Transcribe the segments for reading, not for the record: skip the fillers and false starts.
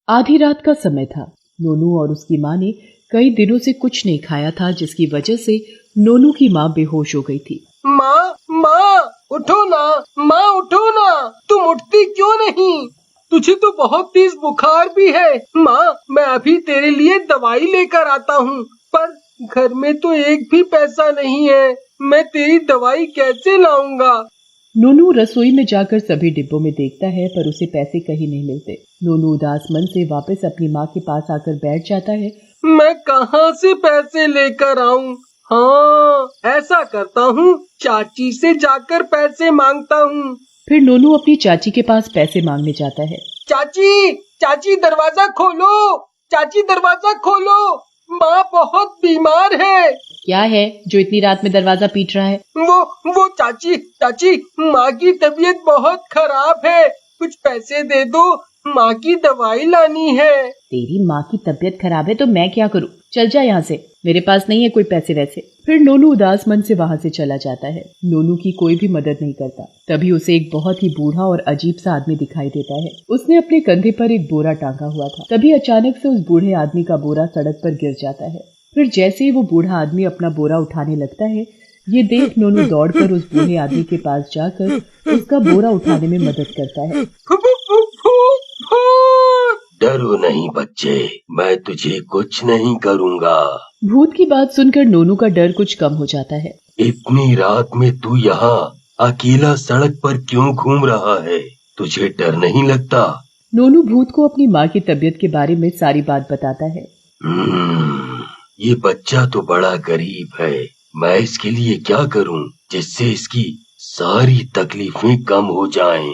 आधी रात का समय था। नोनू और उसकी माँ ने कई दिनों से कुछ नहीं खाया था, जिसकी वजह से नोनू की माँ बेहोश हो गई थी। माँ माँ उठो ना, माँ उठो ना, तुम उठती क्यों नहीं? तुझे तो बहुत तेज बुखार भी है। माँ मैं अभी तेरे लिए दवाई लेकर आता हूँ, पर घर में तो एक भी पैसा नहीं है, मैं तेरी दवाई कैसे लाऊंगा? नोनू रसोई में जाकर सभी डिब्बों में देखता है, पर उसे पैसे कहीं नहीं मिलते। नोनू उदास मन से वापस अपनी माँ के पास आकर बैठ जाता है। मैं कहाँ से पैसे लेकर आऊँ? हाँ ऐसा करता हूँ, चाची से जाकर पैसे मांगता हूँ। फिर नोनू अपनी चाची के पास पैसे मांगने जाता है। चाची चाची दरवाजा खोलो, चाची दरवाजा खोलो, माँ बहुत बीमार है। क्या है जो इतनी रात में दरवाजा पीट रहा है? वो चाची चाची माँ की तबीयत बहुत खराब है, कुछ पैसे दे दो, माँ की दवाई लानी है। तेरी माँ की तबीयत खराब है तो मैं क्या करूँ? चल जा यहाँ से, मेरे पास नहीं है कोई पैसे वैसे। फिर नोनू उदास मन से वहाँ से चला जाता है। नोनू की कोई भी मदद नहीं करता। तभी उसे एक बहुत ही बूढ़ा और अजीब सा आदमी दिखाई देता है। उसने अपने कंधे पर एक बोरा टांगा हुआ था। तभी अचानक से उस बूढ़े आदमी का बोरा सड़क पर गिर जाता है। फिर जैसे ही वो बूढ़ा आदमी अपना बोरा उठाने लगता है, ये देख नोनू दौड़कर उस बूढ़े आदमी के पास जाकर उसका बोरा उठाने में मदद करता है। डरो नहीं बच्चे, मैं तुझे कुछ नहीं करूँगा। भूत की बात सुनकर नोनू का डर कुछ कम हो जाता है। इतनी रात में तू यहाँ अकेला सड़क पर क्यों घूम रहा है? तुझे डर नहीं लगता? नोनू भूत को अपनी माँ की तबीयत के बारे में सारी बात बताता है। ये बच्चा तो बड़ा गरीब है, मैं इसके लिए क्या करूं जिससे इसकी सारी तकलीफें कम हो जाएं?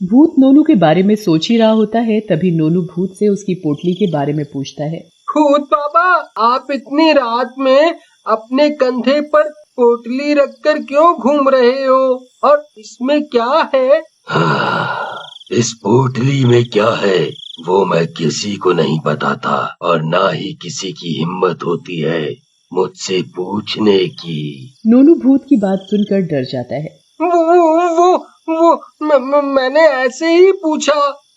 भूत नोनू के बारे में सोच ही रहा होता है, तभी नोनू भूत से उसकी पोटली के बारे में पूछता है। भूत बाबा, आप इतनी रात में अपने कंधे पर पोटली रखकर क्यों घूम रहे हो, और इसमें क्या है? इस पोटली में क्या है वो मैं किसी को नहीं बताता, और ना ही किसी की हिम्मत होती है मुझसे पूछने की। नोनू भूत की बात सुनकर डर जाता है। मैंने ऐसे ही पूछा।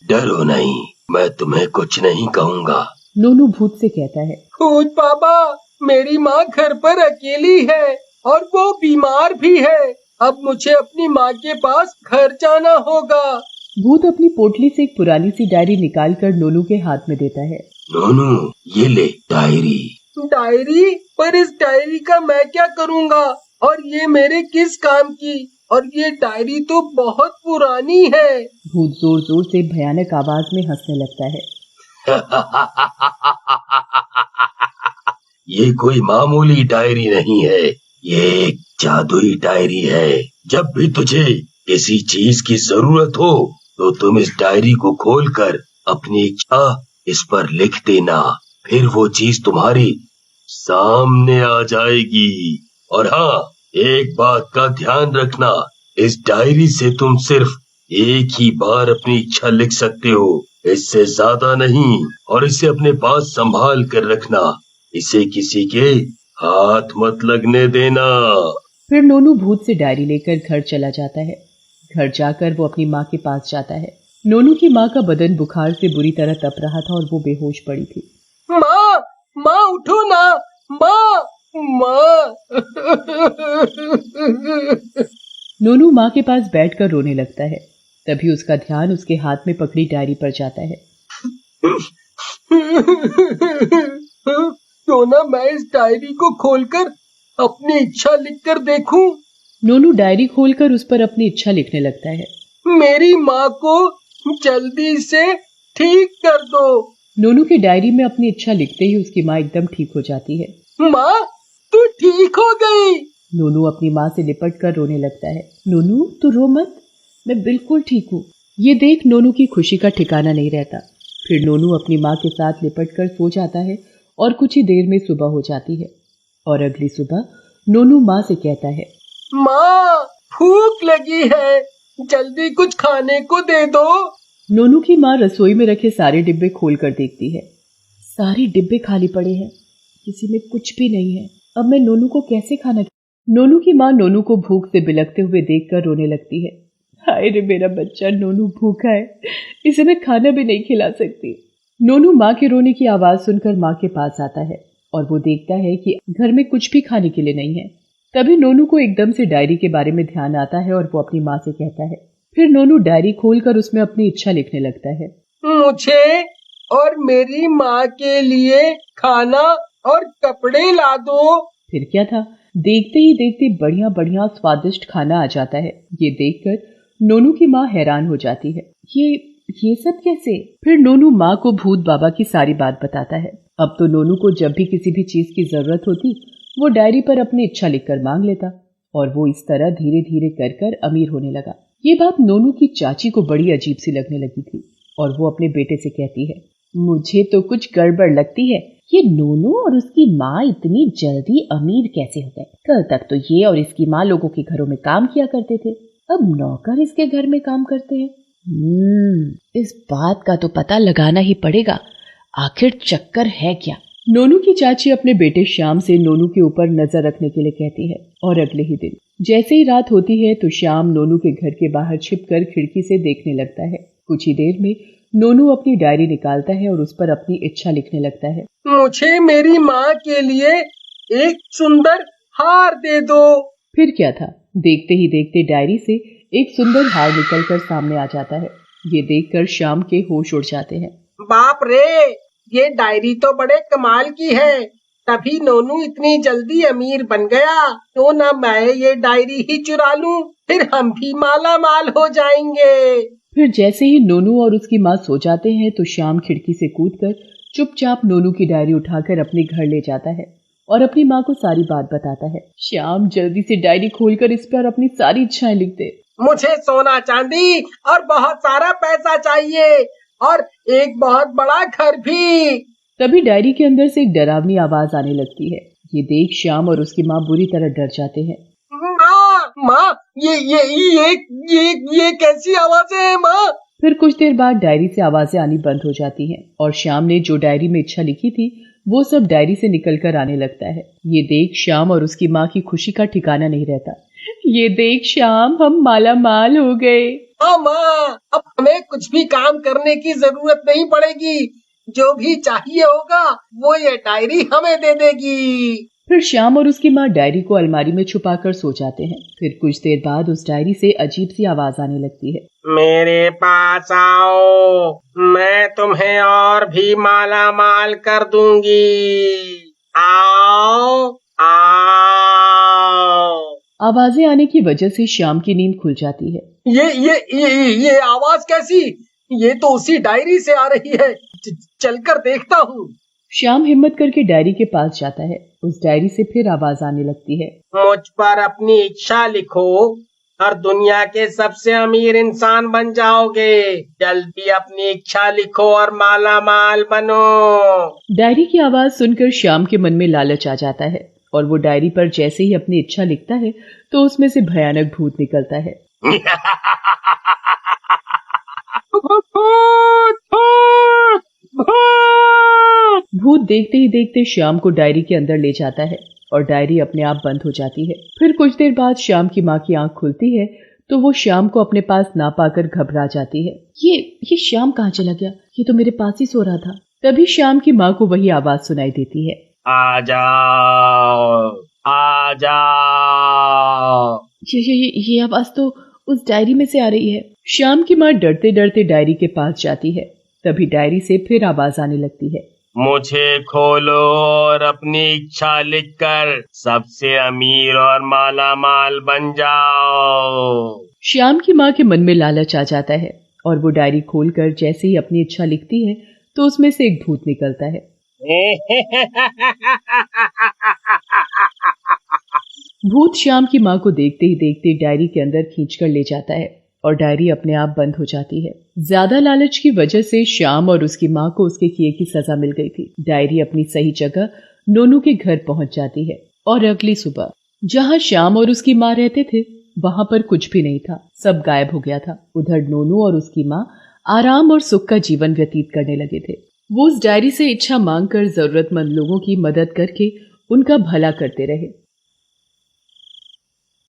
डरो नहीं, मैं तुम्हें कुछ नहीं कहूँगा। नोनू भूत से कहता है। भूत बाबा, मेरी माँ घर पर अकेली है और वो बीमार भी है, अब मुझे अपनी माँ के पास घर जाना होगा। भूत अपनी पोटली से एक पुरानी सी डायरी निकालकर नोनू के हाथ में देता है। नोनू ये ले डायरी। डायरी? पर इस डायरी का मैं क्या करूँगा, और ये मेरे किस काम की, और ये डायरी तो बहुत पुरानी है। भूत जोर जोर से भयानक आवाज में हंसने लगता है। ये कोई मामूली डायरी नहीं है, ये एक जादुई डायरी है। जब भी तुझे किसी चीज की जरूरत हो तो तुम इस डायरी को खोलकर अपनी इच्छा इस पर लिख देना, फिर वो चीज तुम्हारी सामने आ जाएगी। और हाँ, एक बात का ध्यान रखना, इस डायरी से तुम सिर्फ एक ही बार अपनी इच्छा लिख सकते हो, इससे ज्यादा नहीं, और इसे अपने पास संभाल कर रखना, इसे किसी के हाथ मत लगने देना। फिर नोनू भूत से डायरी लेकर घर चला जाता है। घर जाकर वो अपनी माँ के पास जाता है। नोनू की माँ का बदन बुखार से बुरी तरह तप रहा था और वो बेहोश पड़ी थी। माँ, माँ उठो ना, माँ, माँ। नोनू माँ के पास बैठकर रोने लगता है। तभी उसका ध्यान उसके हाथ में पकड़ी डायरी पर जाता है। तो ना मैं इस डायरी को खोलकर अपनी इच्छा लिखकर देखूं। नोनू डायरी खोलकर उस पर अपनी इच्छा लिखने लगता है। मेरी माँ को जल्दी से ठीक कर दो। नोनू की डायरी में अपनी इच्छा लिखते ही उसकी माँ एकदम ठीक हो जाती है। माँ, तू ठीक हो गई। नोनू अपनी माँ से लिपट कर रोने लगता है। नोनू तू रो मत, मैं बिल्कुल ठीक हूँ। ये देख नोनू की खुशी का ठिकाना नहीं रहता। फिर नोनू अपनी माँ के साथ लिपट कर सो जाता है और कुछ ही देर में सुबह हो जाती है। और अगली सुबह नोनू माँ से कहता है। माँ, भूख लगी है, जल्दी कुछ खाने को दे दो। नोनू की माँ रसोई में रखे सारे डिब्बे खोल कर देखती है। सारे डिब्बे खाली पड़े हैं, किसी में कुछ भी नहीं है। अब मैं नोनू को कैसे खाना? नोनू की माँ नोनू को भूख से बिलखते हुए देखकर रोने लगती है। हाय रे मेरा बच्चा नोनू भूखा है, इसे मैं खाना भी नहीं खिला सकती। नोनू माँ के रोने की आवाज सुनकर माँ के पास आता है और वो देखता है कि घर में कुछ भी खाने के लिए नहीं है। तभी नोनू को एकदम से डायरी के बारे में ध्यान आता है और वो अपनी माँ से कहता है। फिर नोनू डायरी खोलकर उसमें अपनी इच्छा लिखने लगता है। मुझे और मेरी माँ के लिए खाना और कपड़े ला दो। फिर क्या था, देखते ही देखते बढ़िया बढ़िया स्वादिष्ट खाना आ जाता है। ये देखकर नोनू की माँ हैरान हो जाती है। ये सब कैसे? फिर नोनू माँ को भूत बाबा की सारी बात बताता है। अब तो नोनू को जब भी किसी भी चीज की जरूरत होती वो डायरी पर अपनी इच्छा लिखकर मांग लेता और वो इस तरह धीरे धीरे कर कर अमीर होने लगा। ये बात नोनू की चाची को बड़ी अजीब सी लगने लगी थी और वो अपने बेटे से कहती है, मुझे तो कुछ गड़बड़ लगती है। ये नोनू और उसकी माँ इतनी जल्दी अमीर कैसे हो गए? कल तक तो ये और इसकी माँ लोगों के घरों में काम किया करते थे, अब नौकर इसके घर में काम करते हैं। इस बात का तो पता लगाना ही पड़ेगा, आखिर चक्कर है क्या? नोनू की चाची अपने बेटे श्याम से नोनू के ऊपर नजर रखने के लिए कहती है और अगले ही दिन जैसे ही रात होती है तो श्याम नोनू के घर के बाहर छिपकर खिड़की से देखने लगता है। कुछ ही देर में नोनू अपनी डायरी निकालता है और उस पर अपनी इच्छा लिखने लगता है। मुझे मेरी माँ के लिए एक सुंदर हार दे दो। फिर क्या था, देखते ही देखते डायरी से एक सुंदर हार निकलकर सामने आ जाता है। ये देखकर श्याम के होश उड़ जाते हैं। बाप रे, ये डायरी तो बड़े कमाल की है, तभी नोनू इतनी जल्दी अमीर बन गया। तो ना मैं ये डायरी ही चुरा लूं, फिर हम भी माला माल हो जाएंगे। फिर जैसे ही नोनू और उसकी माँ सो जाते हैं तो श्याम खिड़की से कूदकर चुपचाप नोनू की डायरी उठाकर अपने घर ले जाता है और अपनी माँ को सारी बात बताता है। श्याम जल्दी से डायरी खोलकर इस पर अपनी सारी इच्छाएं लिख दे। मुझे सोना चांदी और बहुत सारा पैसा चाहिए और एक बहुत बड़ा घर भी। तभी डायरी के अंदर से एक डरावनी आवाज आने लगती है। ये देख श्याम और उसकी माँ बुरी तरह डर जाते हैं। माँ, ये कैसी आवाजें हैं माँ? फिर कुछ देर बाद डायरी से आवाजें आनी बंद हो जाती हैं और श्याम ने जो डायरी में इच्छा लिखी थी वो सब डायरी से निकलकर आने लगता है। ये देख श्याम और उसकी माँ की खुशी का ठिकाना नहीं रहता। ये देख श्याम, हम माला माल हो गए। हाँ माँ, अब हमें कुछ भी काम करने की जरूरत नहीं पड़ेगी, जो भी चाहिए होगा वो ये डायरी हमें दे देगी। फिर श्याम और उसकी माँ डायरी को अलमारी में छुपाकर सो जाते हैं। फिर कुछ देर बाद उस डायरी से अजीब सी आवाज आने लगती है। मेरे पास आओ, मैं तुम्हें और भी माला माल कर दूंगी। आओ आओ। आवाजें आने की वजह से श्याम की नींद खुल जाती है। ये आवाज कैसी? ये तो उसी डायरी से आ रही है, चलकर देखता हूँ। श्याम हिम्मत करके डायरी के पास जाता है। उस डायरी से फिर आवाज आने लगती है। मुझ पर अपनी इच्छा लिखो और दुनिया के सबसे अमीर इंसान बन जाओगे। जल्दी अपनी इच्छा लिखो और माला माल बनो। डायरी की आवाज सुनकर श्याम के मन में लालच आ जाता है और वो डायरी पर जैसे ही अपनी इच्छा लिखता है तो उसमें से भयानक भूत निकलता है। भूत देखते ही देखते श्याम को डायरी के अंदर ले जाता है और डायरी अपने आप बंद हो जाती है। फिर कुछ देर बाद श्याम की माँ की आंख खुलती है तो वो श्याम को अपने पास ना पाकर घबरा जाती है। ये श्याम कहाँ चला गया? ये तो मेरे पास ही सो रहा था। तभी श्याम की माँ को वही आवाज सुनाई देती है। आ जाओ, आ जाओ। ये आवाज तो उस डायरी में से आ रही है। श्याम की माँ डरते डरते डायरी के पास जाती है। तभी डायरी से फिर आवाज आने लगती है। मुझे खोलो और अपनी इच्छा लिखकर सबसे अमीर और माला माल बन जाओ। श्याम की माँ के मन में लालच आ जाता है और वो डायरी खोलकर जैसे ही अपनी इच्छा लिखती है तो उसमें से एक भूत निकलता है। भूत श्याम की माँ को देखते ही देखते डायरी के अंदर खींचकर ले जाता है और डायरी अपने आप बंद हो जाती है। ज्यादा लालच की वजह से श्याम और उसकी माँ को उसके किए की सजा मिल गई थी। डायरी अपनी सही जगह नोनू के घर पहुंच जाती है और अगली सुबह जहाँ श्याम और उसकी माँ रहते थे वहां पर कुछ भी नहीं था, सब गायब हो गया था। उधर नोनू और उसकी माँ आराम और सुख का जीवन व्यतीत करने लगे थे। वो उस डायरी से इच्छा मांगकर जरूरतमंद लोगों की मदद करके उनका भला करते रहे।